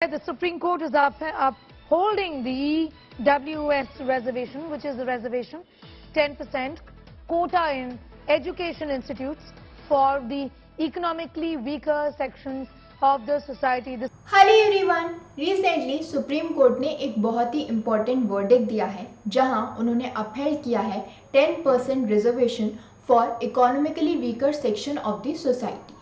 The Supreme Court is upholding the EWS reservation, which is the reservation 10% quota in education institutes for the economically weaker sections of the society. Hello everyone, recently supreme court ने एक बहुत ही important verdict दिया है जहां उन्होंने upheld किया है 10% reservation for economically weaker section of the society.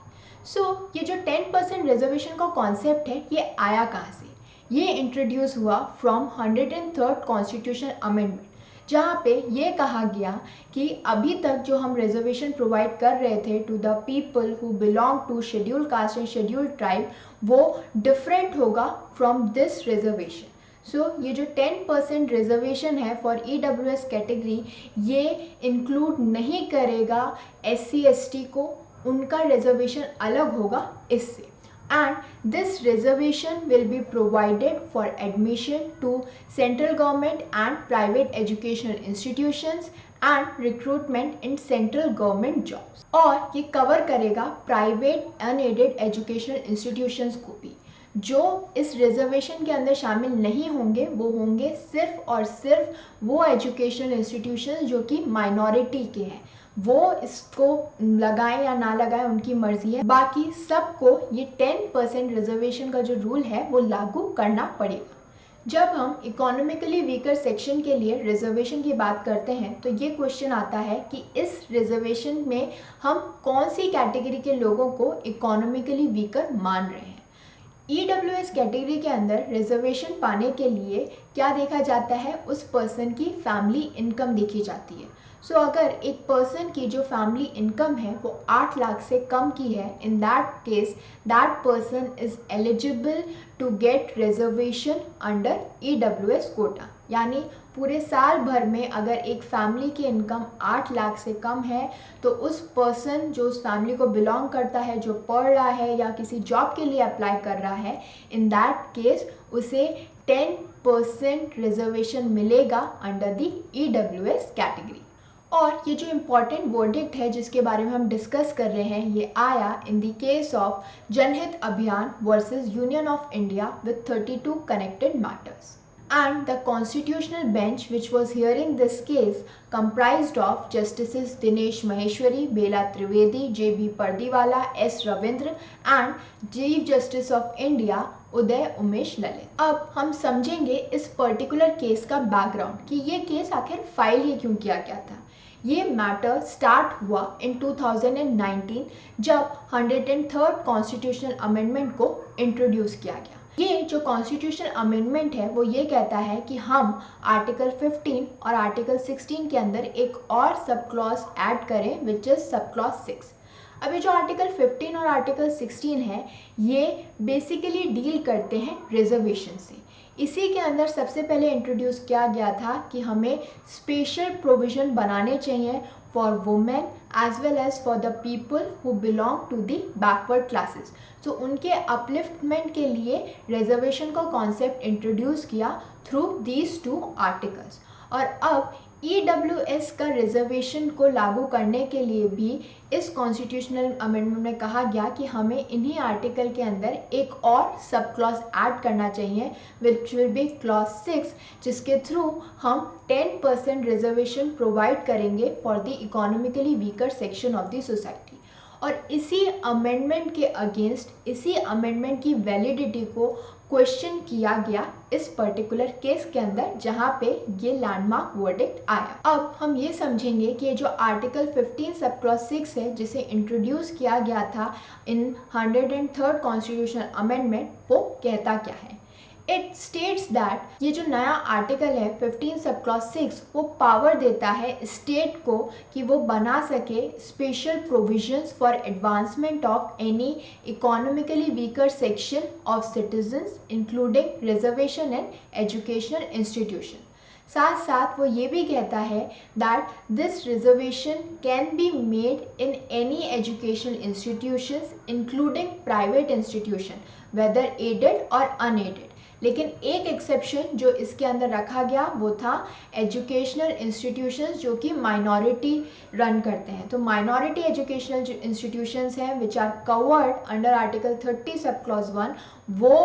ये जो 10% रिजर्वेशन का कॉन्सेप्ट है ये आया कहाँ से? ये इंट्रोड्यूस हुआ फ्रॉम 103rd कॉन्स्टिट्यूशन अमेंडमेंट, जहाँ पे ये कहा गया कि अभी तक जो हम रिजर्वेशन प्रोवाइड कर रहे थे to the people who belong to schedule caste and schedule tribe वो डिफरेंट होगा फ्रॉम दिस रिजर्वेशन। ये जो 10% रिजर्वेशन है फॉर EWS कैटेगरी ये इंक्लूड नहीं करेगा SC/ST को, उनका रिजर्वेशन अलग होगा इससे। And this reservation will be provided for admission to central government and private educational institutions and recruitment in central government jobs। और ये कवर करेगा प्राइवेट अनएडेड एजुकेशनल इंस्टीट्यूशंस को भी। जो इस रिजर्वेशन के अंदर शामिल नहीं होंगे वो होंगे सिर्फ और सिर्फ वो एजुकेशनल इंस्टीट्यूशंस जो कि माइनॉरिटी के हैं। वो इसको लगाएं या ना लगाएं उनकी मर्जी है, बाकी सबको ये 10% रिजर्वेशन का जो रूल है वो लागू करना पड़ेगा। जब हम इकोनॉमिकली वीकर सेक्शन के लिए रिजर्वेशन की बात करते हैं तो ये क्वेश्चन आता है कि इस रिजर्वेशन में हम कौन सी कैटेगरी के लोगों को इकोनॉमिकली वीकर मान रहे हैं। EWS कैटेगरी के अंदर रिजर्वेशन पाने के लिए क्या देखा जाता है? उस पर्सन की फैमिली इनकम देखी जाती है। अगर एक पर्सन की जो फैमिली इनकम है वो 8 लाख से कम की है, in that case that person is eligible to get reservation under EWS quota. यानी पूरे साल भर में अगर एक फैमिली की इनकम 8 लाख से कम है तो उस पर्सन जो उस फैमिली को बिलोंग करता है, जो पढ़ रहा है या किसी जॉब के लिए अप्लाई कर रहा है, इन दैट केस उसे 10% रिजर्वेशन मिलेगा अंडर द EWS कैटेगरी। और ये जो इम्पॉर्टेंट वर्डिक्ट है जिसके बारे में हम डिस्कस कर रहे हैं ये आया इन द केस ऑफ जनहित अभियान versus union of India with 32 connected matters. And the constitutional bench which was hearing this case comprised of Justices Dinesh Maheshwari, Bela Trivedi, J.B. Pardiwala, S. Ravindra and Chief Justice of India उदय उमेश ललित। अब हम समझेंगे इस particular case का background कि ये case आखिर file ही क्यों किया गया था। ये मैटर स्टार्ट हुआ इन 2019 जब 103rd कॉन्स्टिट्यूशनल अमेंडमेंट को इंट्रोड्यूस किया गया। ये जो कॉन्स्टिट्यूशनल अमेंडमेंट है वो ये कहता है कि हम आर्टिकल 15 और आर्टिकल 16 के अंदर एक और सब क्लॉज ऐड करें विच इज सब क्लॉज 6। अभी जो आर्टिकल 15 और आर्टिकल 16 है ये बेसिकली डील करते हैं रिजर्वेशन से। इसी के अंदर सबसे पहले इंट्रोड्यूस किया गया था कि हमें स्पेशल प्रोविजन बनाने चाहिए for women as well as for the people who belong to the backward classes. तो उनके अपलिफ्टमेंट के लिए रिजर्वेशन का कॉन्सेप्ट इंट्रोड्यूस किया थ्रू दीज 2 आर्टिकल्स। और अब EWS का रिजर्वेशन को लागू करने के लिए भी इस कॉन्स्टिट्यूशनल अमेंडमेंट में कहा गया कि हमें इन्हीं आर्टिकल के अंदर एक और सब क्लॉज ऐड करना चाहिए विच विल बी क्लॉज 6, जिसके थ्रू हम 10% रिजर्वेशन प्रोवाइड करेंगे for the economically weaker section of the society. और इसी अमेंडमेंट के अगेंस्ट, इसी अमेंडमेंट की वैलिडिटी को क्वेश्चन किया गया इस पर्टिकुलर केस के अंदर जहां पे ये लैंडमार्क वर्डिक्ट आया। अब हम ये समझेंगे कि जो आर्टिकल 15 सब क्लॉज 6 है जिसे इंट्रोड्यूस किया गया था इन 103rd कॉन्स्टिट्यूशनल अमेंडमेंट वो कहता क्या है। इट स्टेट्स दैट ये जो नया आर्टिकल है 15 सब क्लॉज 6 वो पावर देता है स्टेट को कि वो बना सके special provisions for advancement of any economically weaker section of citizens including reservation and educational institution. साथ साथ वो ये भी कहता है that this reservation can be made in any educational institutions including private institution whether aided और unaided. लेकिन एक एक्सेप्शन जो इसके अंदर रखा गया वो था एजुकेशनल इंस्टीट्यूशंस जो कि माइनॉरिटी रन करते हैं। तो माइनॉरिटी एजुकेशनल जो इंस्टीट्यूशंस हैं which are covered under article 30 sub clause 1 वो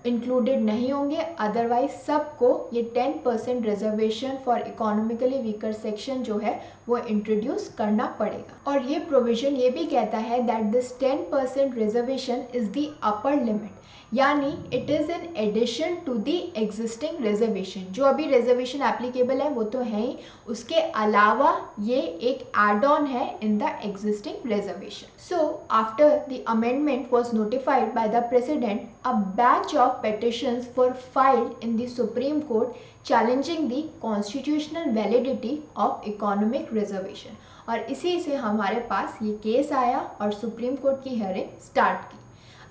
इंक्लूडेड नहीं होंगे, अदरवाइज सबको ये 10% reservation for economically weaker section जो है वो इंट्रोड्यूस करना पड़ेगा। और ये प्रोविजन ये भी कहता है that this 10% reservation is the upper limit, यानी it is in addition to the existing reservation. जो अभी रिजर्वेशन एप्लीकेबल है वो तो है ही, उसके अलावा ये एक एड ऑन है in the existing reservation. So after the amendment was notified by the President, a batch of petitions were filed in the Supreme Court challenging the constitutional validity of economic reservation। और इसी से हमारे पास ये case आया और supreme court की hearing start की।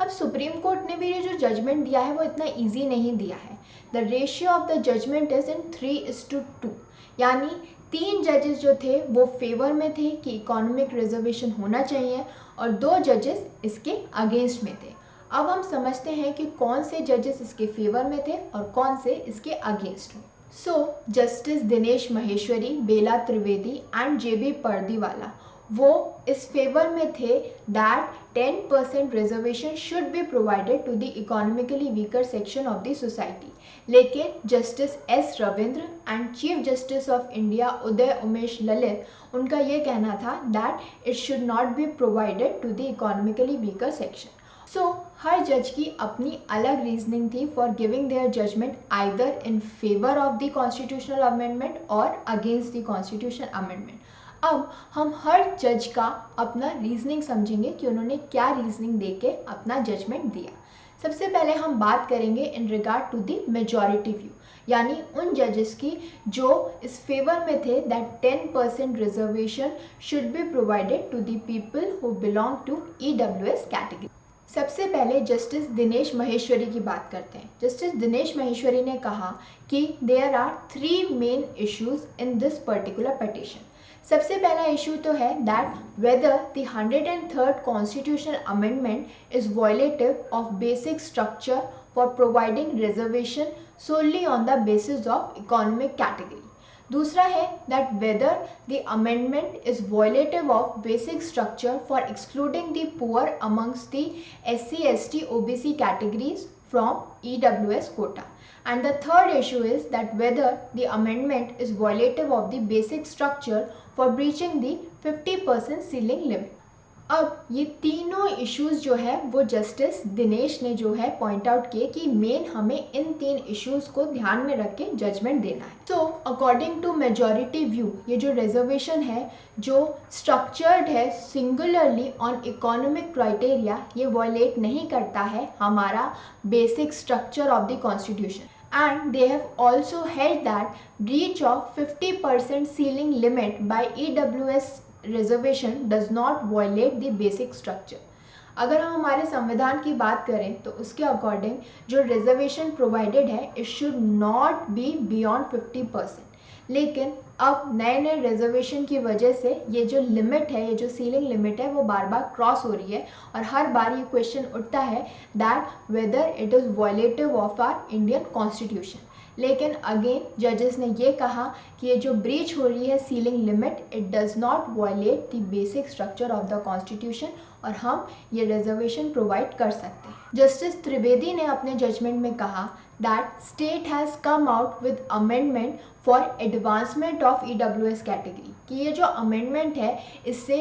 अब सुप्रीम कोर्ट ने भी ये जो जजमेंट दिया है वो इतना इजी नहीं दिया है। The ratio of the judgement is in 3:2, यानी 3 जजेस जो थे वो फेवर में थे कि इकोनॉमिक रिजर्वेशन होना चाहिए और 2 जजेस इसके अगेंस्ट में थे। अब हम समझते हैं कि कौन से जजेस इसके फेवर में थे और कौन से इसके अगेंस्ट में। So justice Dinesh Maheshwari, Bela Trivedi and JB Pardiwala वो इस फेवर में थे that 10% reservation should be provided to the economically weaker section of the society. लेकिन justice S Ravindra and chief justice of India Uday Umesh Lalit उनका ये कहना था that it should not be provided to the economically weaker section. So हर जज की अपनी अलग रीजनिंग थी for giving there judgement either in favour of the constitutional amendment और अगेंस्ट द कॉन्स्टिट्यूशनल अमेंडमेंट। अब हम हर जज का अपना रीजनिंग समझेंगे कि उन्होंने क्या रीजनिंग देके अपना जजमेंट दिया। सबसे पहले हम बात करेंगे in regard to the majority view, यानी उन जजेस की जो इस फेवर में थे that 10% reservation should be provided to the people who belong to EWS category. सबसे पहले जस्टिस दिनेश महेश्वरी की बात करते हैं। जस्टिस दिनेश महेश्वरी ने कहा कि there are 3 main issues in this particular petition. सबसे पहला इशू तो है that whether the 103rd constitutional amendment is violative of basic structure for providing reservation solely on the basis of economic category. दूसरा है that whether the amendment is violative of basic structure for excluding the poor amongst the SC ST OBC categories from EWS quota. And the third issue is that whether the amendment is violative of the basic structure for breaching the 50% ceiling limit. अब ये तीनों issues जो है वो justice Dinesh ने जो है point out किए कि मेन हमें इन 3 इश्यूज को ध्यान में रख के जजमेंट देना है। So according to majority view ये जो रिजर्वेशन है जो स्ट्रक्चर्ड है सिंगुलरली ऑन इकोनॉमिक क्राइटेरिया, ये वायलेट नहीं करता है हमारा basic structure of the constitution. And they have also held that breach of 50% ceiling limit by EWS reservation does not violate the basic structure। अगर हम हमारे संविधान की बात करें तो उसके अकॉर्डिंग जो रिजर्वेशन प्रोवाइडेड है it should not B beyond 50%। लेकिन अब नए नए रिजर्वेशन की वजह से ये जो लिमिट है, ये जो सीलिंग लिमिट है वो बार बार क्रॉस हो रही है और हर बार ये क्वेश्चन उठता है that whether it is violative of our Indian constitution. लेकिन अगेन जजेस ने ये कहा कि ये जो ब्रीच हो रही है ceiling limit it does not violate the basic structure of the constitution और हम ये रिजर्वेशन प्रोवाइड कर सकते हैं। जस्टिस त्रिवेदी ने अपने जजमेंट में कहा that state has come out with amendment for advancement of EWS category, कि ये जो अमेंडमेंट है इससे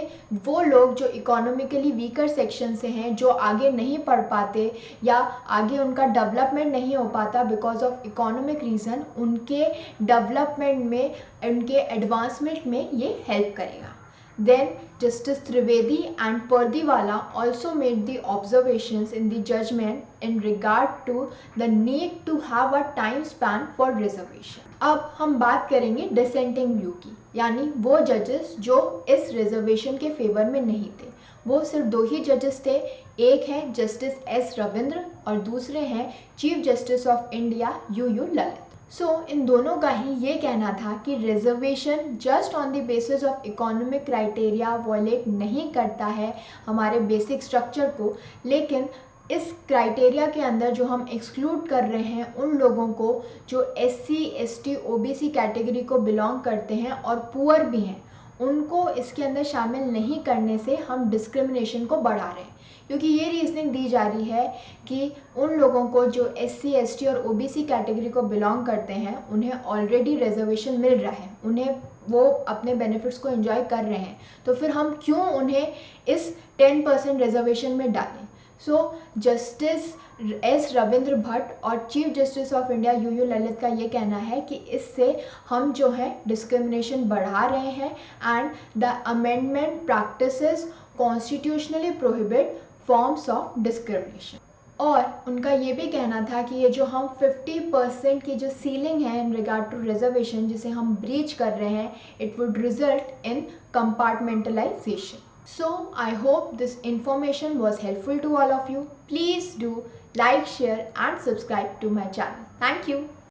वो लोग जो इकोनॉमिकली वीकर सेक्शन से हैं, जो आगे नहीं पढ़ पाते या आगे उनका डेवलपमेंट नहीं हो पाता बिकॉज ऑफ इकोनॉमिक रीज़न, उनके डेवलपमेंट में, उनके एडवांसमेंट में ये हेल्प करेगा। Then Justice Trivedi and Pardiwala also made the observations in the judgment in regard to the need to have a time span for reservation। अब हम बात करेंगे डिसेंटिंग व्यू की, यानी वो जजेस जो इस रिजर्वेशन के फेवर में नहीं थे। वो सिर्फ 2 ही जजेस थे, एक है जस्टिस S रविंद्र और दूसरे हैं chief justice of India UU Lalit. So इन दोनों का ही ये कहना था कि reservation just on the basis of economic criteria violate नहीं करता है हमारे बेसिक स्ट्रक्चर को, लेकिन इस क्राइटेरिया के अंदर जो हम एक्सक्लूड कर रहे हैं उन लोगों को जो SC ST OBC कैटेगरी को बिलोंग करते हैं और पुअर भी हैं, उनको इसके अंदर शामिल नहीं करने से हम डिस्क्रिमिनेशन को बढ़ा रहे हैं। क्योंकि ये रीजनिंग दी जा रही है कि उन लोगों को जो SC ST और OBC कैटेगरी को बिलोंग करते हैं उन्हें ऑलरेडी रिजर्वेशन मिल रहा है, उन्हें वो अपने बेनिफिट्स को एंजॉय कर रहे हैं, तो फिर हम क्यों उन्हें इस 10% रिजर्वेशन में डालें। सो जस्टिस S रविंद्र भट्ट और chief justice of India UU Lalit का ये कहना है कि इससे हम जो है डिस्क्रिमिनेशन बढ़ा रहे हैं and the amendment practices constitutionally prohibit forms of discrimination. और उनका ये भी कहना था कि ये जो हम 50% की जो सीलिंग है इन रिगार्ड टू रिजर्वेशन जिसे हम ब्रीच कर रहे हैं, it would result in compartmentalisation. So I hope this information was helpful to all of you. Please do like, share and subscribe to my channel. Thank you.